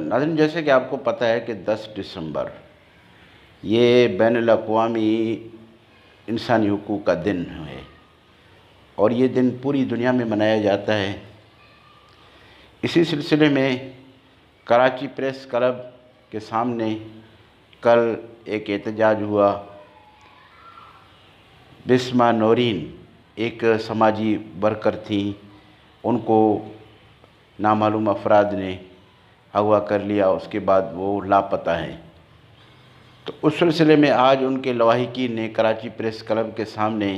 नाज़रीन, जैसे कि आपको पता है कि 10 दिसंबर ये बैनुल-अक़वामी इंसानी हुकूक़ का दिन है और ये दिन पूरी दुनिया में मनाया जाता है। इसी सिलसिले में कराची प्रेस क्लब के सामने कल एक एहतजाज हुआ। बिस्मा नौरीन एक समाजी वर्कर थी, उनको नामालूम अफराद ने अगवा कर लिया, उसके बाद वो लापता हैं। तो उस सिलसिले में आज उनके लवाहिकीन ने कराची प्रेस क्लब के सामने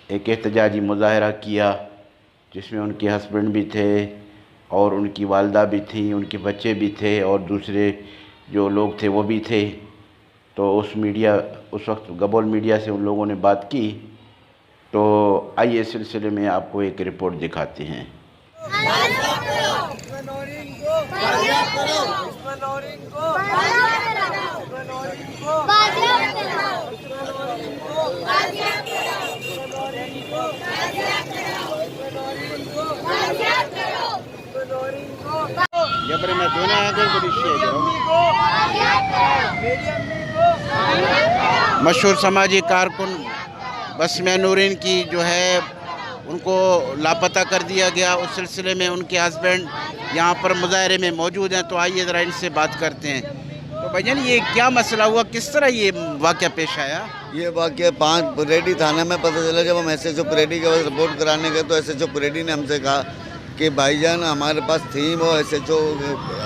एक एहतजाजी मुज़ाहरा किया, जिसमें उनके हस्बैंड भी थे और उनकी वालदा भी थी, उनके बच्चे भी थे और दूसरे जो लोग थे वो भी थे। तो उस वक्त गबोल मीडिया से उन लोगों ने बात की। तो आइए इस सिलसिले में आपको एक रिपोर्ट दिखाते हैं। मशहूर समाजी कारकुन बिस्मा नौरीन की जो है उनको लापता कर दिया गया। उस सिलसिले में उनके हस्बैंड यहाँ पर मुजाहरे में मौजूद हैं। तो आइए ज़रा इनसे बात करते हैं। तो भाईजान, ये क्या मसला हुआ, किस तरह ये वाक़या पेश आया? ये वाक़या 5 परेडी थाने में पता चला। जब हम SHO परेडी के पास रिपोर्ट कराने गए तो SHO परेडी ने हमसे कहा कि भाईजान हमारे पास थी वो SHO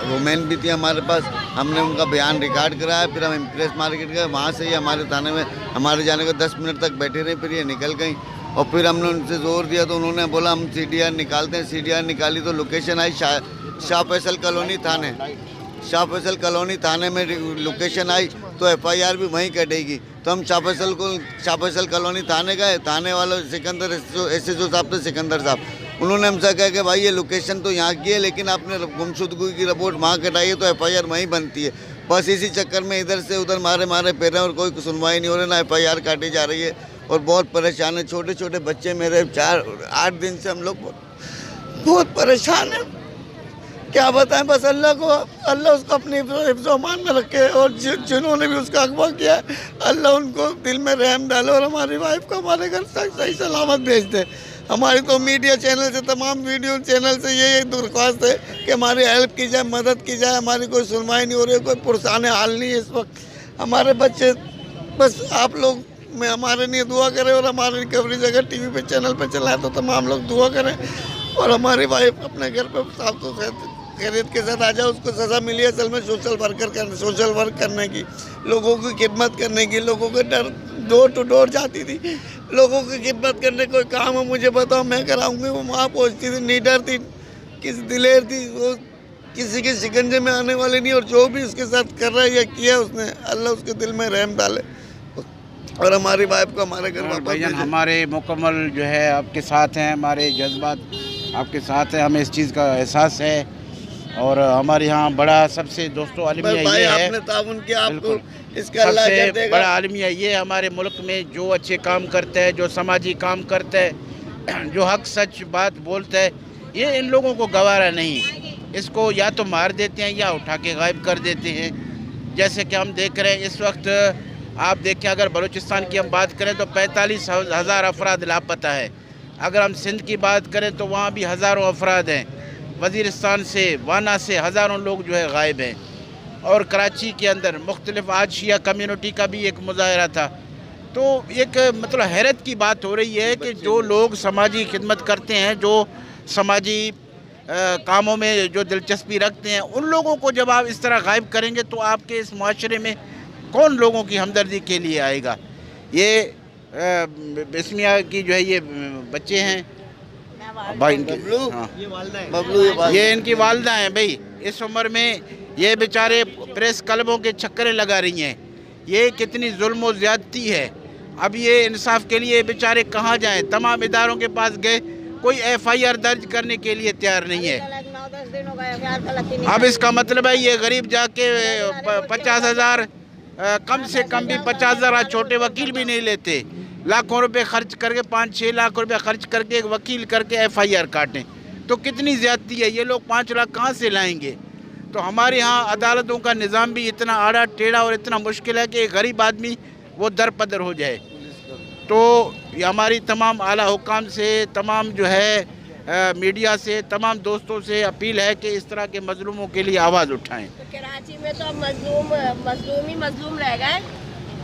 वुमेन भी थी हमारे पास, हमने उनका बयान रिकॉर्ड कराया। फिर हम इम्प्रेस मार्केट गए, वहाँ से ही हमारे थाने में हमारे जाने को 10 मिनट तक बैठी रही, फिर ये निकल गई। और फिर हमने उनसे ज़ोर दिया तो उन्होंने बोला हम CDR निकालते हैं। CDR निकाली तो लोकेशन आई शाह फैसल कॉलोनी थाने। शाह फैसल कॉलोनी थाने में लोकेशन आई तो FIR भी वहीं कटेगी। तो हम शाह फैसल कॉलोनी थाने गए। थाने वालों सिकंदर SHO साहब थे, सिकंदर साहब, उन्होंने हमसे कहा कि भाई ये लोकेशन तो यहाँ की है लेकिन आपने गुमशुदगी की रिपोर्ट वहाँ कटाई है तो FIR वहीं बनती है। बस इसी चक्कर में इधर से उधर मारे फिर और कोई सुनवाई नहीं हो रही, ना FIR काटी जा रही है और बहुत परेशान है। छोटे छोटे बच्चे मेरे 4-8 दिन से हम लोग बहुत परेशान हैं। क्या बताएं, बस अल्लाह उसको अपनी हिफ्ज़-ओ-अमान में रखे और जिन्होंने भी उसका अगवा किया है अल्लाह उनको दिल में रहम डाले और हमारी वाइफ को हमारे घर सही सलामत भेज दे। हमारी तो मीडिया चैनल से, तमाम वीडियो चैनल से ये दरख्वास्त है कि हमारी हेल्प की जाए, मदद की जाए। हमारी कोई सुनवाई नहीं हो रही है, कोई पुरसान हाल नहीं है इस वक्त। हमारे बच्चे, बस आप लोग में हमारे लिए दुआ करें और हमारी कवरेज अगर TV पे चैनल पे चला है तो तमाम लोग दुआ करें और हमारी वाइफ अपने घर पे साफ तो खैरियत के साथ आ जाए। उसको सज़ा मिली है असल में सोशल वर्क करने की, लोगों की खिदमत करने की। लोगों के डोर टू डोर जाती थी, लोगों की खिदमत करने। कोई काम हो मुझे बताओ, मैं कराऊंगी। वो वहाँ पहुँचती थी, नीडर थी, किसी दिलेर थी, वो किसी के शिकंजे में आने वाले नहीं। और जो भी उसके साथ कर रहा है या किया उसने, अल्लाह उसके दिल में रहम डाले और हमारी वाइफ को हमारे घर वापस भाईजान हमारे मुकम्मल जो है आपके साथ हैं, हमारे जज्बात आपके साथ हैं, हमें इस चीज़ का एहसास है। और हमारे यहाँ बड़ा सबसे दोस्तों आलमिया ये है, आपने ताउन किया, आपको इसका अल्लाह अजर देगा। बड़ा आलमिया ये हमारे मुल्क में जो अच्छे काम करता है, जो समाजी काम करता है, जो हक सच बात बोलता है, ये इन लोगों को गवारा नहीं। इसको या तो मार देते हैं या उठा के गायब कर देते हैं। जैसे कि हम देख रहे हैं इस वक्त, आप देखें अगर बलूचिस्तान की हम बात करें तो 45,000 अफराद लापता है। अगर हम सिंध की बात करें तो वहाँ भी हज़ारों अफराद हैं। वज़ीरिस्तान से, वाना से हज़ारों लोग जो है गायब हैं। और कराची के अंदर मुख्तलिफ आज शिया कम्युनिटी का भी एक मुज़ाहरा था। तो एक मतलब हैरत की बात हो रही है कि जो लोग समाजी खिदमत करते हैं, जो समाजी कामों में जो दिलचस्पी रखते हैं, उन लोगों को जब आप इस तरह गायब करेंगे तो आपके इस माशरे में कौन लोगों की हमदर्दी के लिए आएगा। ये बिस्मिया की जो है ये बच्चे हैं भाई, ये इनकी वालदा हैं। भाई इस उम्र में ये बेचारे प्रेस क्लबों के चक्करें लगा रही हैं, ये कितनी जुल्म और ज़्यादती है। अब ये इंसाफ के लिए बेचारे कहाँ जाएं? तमाम इदारों के पास गए, कोई FIR दर्ज करने के लिए तैयार नहीं है। अब इसका मतलब है ये गरीब जाके 50,000, कम से कम भी 50,000 छोटे वकील भी नहीं लेते, लाखों रुपए खर्च करके 5-6 लाख रुपए खर्च करके एक वकील करके FIR काटें। तो कितनी ज़्यादती है। ये लोग 5 लाख कहाँ से लाएंगे? तो हमारे यहाँ अदालतों का निज़ाम भी इतना आड़ा टेढ़ा और इतना मुश्किल है कि एक गरीब आदमी वो दरपदर हो जाए। तो ये हमारी तमाम आला हुकाम से, तमाम जो है मीडिया से, तमाम दोस्तों से अपील है कि इस तरह के मजलूमों के लिए आवाज़ उठाएं। तो कराची में तो मजलूम ही मजलूम रह गए।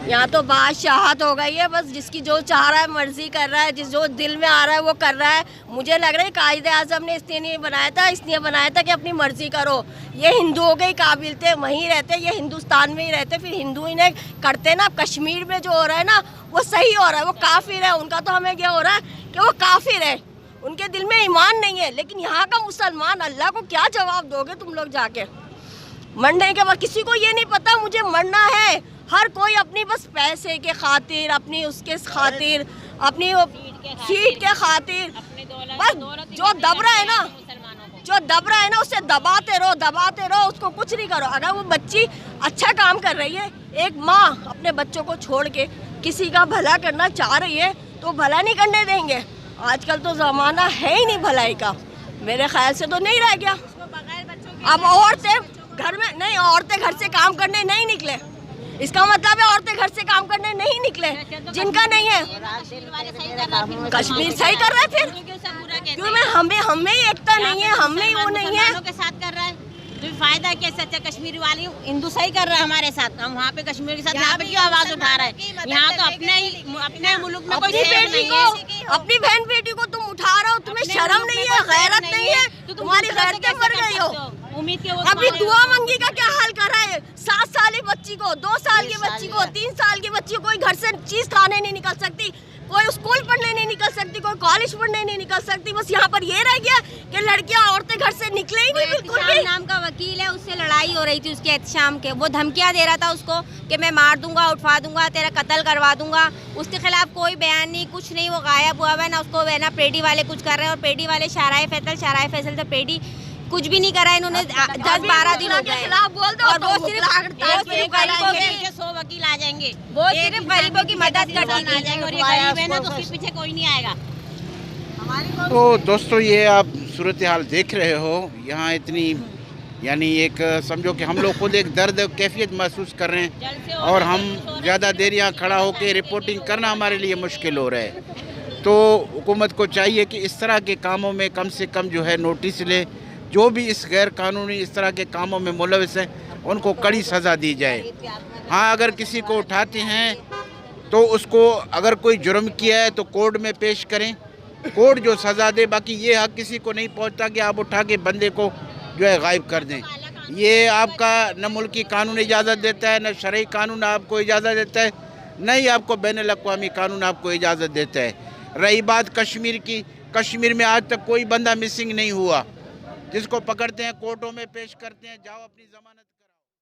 यहाँ तो बादशाहत हो गई है, बस जिसकी जो चाह रहा है मर्जी कर रहा है, जिस जो दिल में आ रहा है वो कर रहा है। मुझे लग रहा है कायदे आज़म ने इसलिए नहीं बनाया था, इसलिए बनाया था कि अपनी मर्जी करो। ये हिंदुओं के ही काबिल थे, वहीं रहते, ये हिंदुस्तान में ही रहते, फिर हिंदू ही नहीं करते ना। कश्मीर में जो हो रहा है ना वो सही हो रहा है, वो काफिर है उनका। तो हमें क्या हो रहा है कि वो काफिर है, उनके दिल में ईमान नहीं है। लेकिन यहाँ का मुसलमान, अल्लाह को क्या जवाब दोगे तुम लोग जाके? मरने के बाद किसी को ये नहीं पता मुझे मरना है। हर कोई अपनी बस पैसे के खातिर, अपनी उसके खातिर, अपनी सीट के खातिर, बस जो दब रहा है ना, जो दब रहा है ना उससे दबाते रहो, उसको कुछ नहीं करो। अगर वो बच्ची अच्छा काम कर रही है, एक माँ अपने बच्चों को छोड़ के किसी का भला करना चाह रही है तो भला नहीं करने देंगे। आजकल तो ज़माना है ही नहीं भलाई का, मेरे ख्याल से तो नहीं रह गया। अब औरतें घर में नहीं, औरतें घर से काम करने नहीं निकले, इसका मतलब है औरतें घर से काम करने नहीं निकले। जिनका नहीं है कश्मीर सही कर रहा है, फिर क्यों? मैं हमें ही एकता नहीं है, हमें ही वो नहीं है के साथ कर रहा है तो फायदा क्या? सच्चा कश्मीरी वाली हिंदू सही कर रहा है हमारे साथ, हम वहाँ पे कश्मीर के साथ यहाँ पे क्यों आवाज उठा रहा है? यहाँ तो अपने मुल्क में कोई सेफ नहीं है। अपनी बहन बेटी को तुम उठा रहे हो, तुम्हें शर्म नहीं है, गैरत नहीं है, तुम्हारी गैरतें मर गई हो। उम्मीद के अभी दुआ मंगी का क्या हाल कर रहा है? 7 साल की बच्ची को, 2 साल की बच्ची को, 3 साल की बच्ची को कोई घर से चीज खाने नहीं निकल सकती, कोई स्कूल पढ़ने नहीं निकल सकती, कोई कॉलेज पढ़ने नहीं निकल सकती। बस यहाँ पर ये रह गया कि लड़कियां, औरतें घर से निकले ही नहीं बिल्कुल भी। नाम का वकील है, उससे लड़ाई हो रही थी उसके एहतशाम के, वो धमकियां दे रहा था उसको कि मैं मार दूंगा, उठवा दूंगा, तेरा कत्ल करवा दूंगा। उसके खिलाफ कोई बयान नहीं, कुछ नहीं, वो गायब हुआ है ना। उसको ना पेडी वाले कुछ कर रहे हैं, और पेडी वाले शाराय फैसल तो पेडी कुछ भी नहीं करा इन्होंने। 10-12 दिन हो गए खिलाफ बोल दो और तो वो सिर्फ गरीबों के 100 वकील आ जाएंगे, वो सिर्फ गरीबों की मदद करने आ जाएंगे, और ये गरीब है ना तो उसके पीछे कोई नहीं आएगा। तो दोस्तों ये आप सूरत हाल देख रहे हो, यहाँ इतनी यानी एक समझो कि हम लोग खुद एक दर्द कैफियत महसूस कर रहे हैं, और हम ज़्यादा देर यहाँ खड़ा होकर रिपोर्टिंग करना हमारे लिए मुश्किल हो रहा है। तो हुकूमत को चाहिए कि इस तरह के कामों में कम से कम जो है नोटिस ले, जो भी इस गैर कानूनी इस तरह के कामों में मुलविस हैं उनको कड़ी सज़ा दी जाए। हाँ, अगर किसी को उठाते हैं तो उसको अगर कोई जुर्म किया है तो कोर्ट में पेश करें, कोर्ट जो सज़ा दे। बाकी ये हक किसी को नहीं पहुंचता कि आप उठा के बंदे को जो है गायब कर दें। ये आपका न मुल्की कानून इजाज़त देता है, न शरई कानून आपको इजाज़त देता है, न ही आपको बैनुल अक़वामी कानून आपको इजाज़त देता है। रही बात कश्मीर की, कश्मीर में आज तक कोई बंदा मिसिंग नहीं हुआ, जिसको पकड़ते हैं कोर्टों में पेश करते हैं, जाओ अपनी ज़मानत